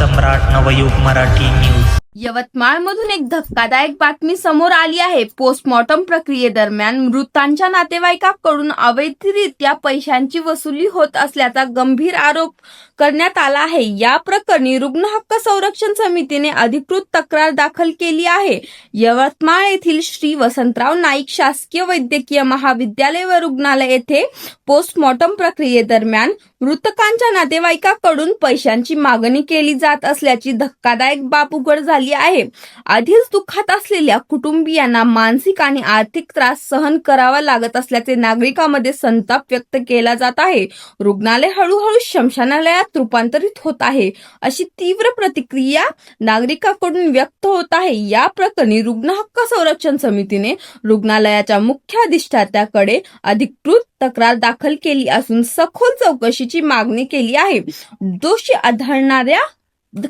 सम्राट Navyug Marathi news. यवतमाळमधून एक धक्कादायक बातमी समोर आली आहे। पोस्टमॉर्टम प्रक्रियेदरम्यान मृतांच्या नातेवाईकांकडून अवैधरित्या पैशांची वसुली होत असल्याचा गंभीर आरोप करण्यात आला आहे। या प्रकरणी रुग्ण हक्क संरक्षण समितीने अधिकृत तक्रार दाखल केली आहे। यवतमाळ येथील श्री वसंतराव नाईक शासकीय वैद्यकीय महाविद्यालय व रुग्णालय येथे पोस्टमॉर्टम प्रक्रियेदरम्यान मृतकांच्या नातेवाईकांकडून पैशांची मागणी केली जात असल्याची धक्कादायक बाब उघड झाली आहे। आधीच दुःखात असलेल्या कुटुंबियांना मानसिक आणि आर्थिक त्रास सहन करावा लागत असल्याचे नागरिकांमध्ये संताप व्यक्त केला जात आहे। रुग्णालय हळूहळू श्मशानालयात रूपांतरित होत आहे, अशी तीव्र प्रतिक्रिया नागरिकांकडून व्यक्त होत आहे। या प्रकरणी रुग्ण हक्क संरक्षण समितीने रुग्णालयाच्या मुख्य अधिष्ठात्याकडे अधिकृत तक्रार दाखल केली असून सखोल चौकशीची मागणी केली आहे। दोषी आढळणाऱ्या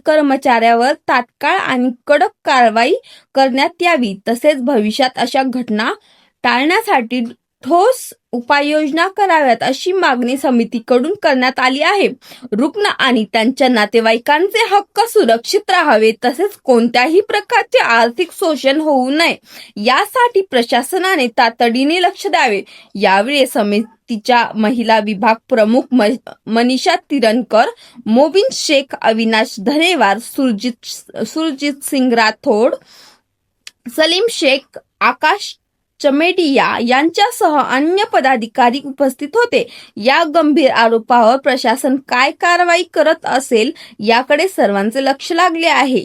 कर्मचाऱ्यावर तात्काळ आणि कडक कारवाई करण्यात यावी, तसेच भविष्यात अशा घटना टाळण्यासाठी ठोस उपाययोजना कराव्यात, अशी मागणी समितीकडून करण्यात आली आहे। रुग्ण आणि त्यांच्या नातेवाईकांचे हक्क सुरक्षित राहावे, तसेच कोणत्याही प्रकारचे आर्थिक शोषण होऊ नये, यासाठी प्रशासनाने तातडीने लक्ष द्यावे। यावेळी समितीच्या महिला विभाग प्रमुख मनीषा तिरणकर, मोबिन शेख, अविनाश धनेवार, सुरजित सिंग राठोड, सलीम शेख, आकाश चमेडिया यांच्यासह अन्य पदाधिकारी उपस्थित होते। या गंभीर आरोपावर प्रशासन काय कारवाई करत असेल याकडे सर्वांचे लक्ष लागले आहे।